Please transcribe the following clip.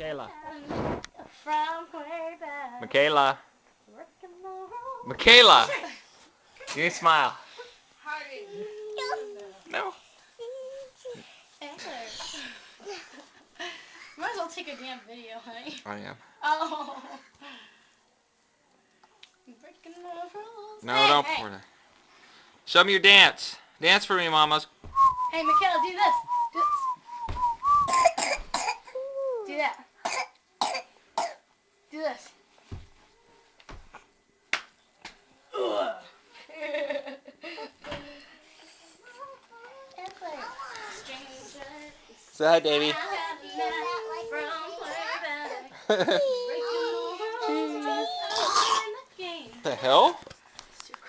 Michaela. From way back. Michaela. Michaela. You need to smile. No. Might as well take a damn video, honey. I am. Oh. Breaking the rules. No, don't pour that. Show me your dance. Dance for me, mamas. Hey, Michaela, do this. Do that. Do this. Say hi, Davey. The hell?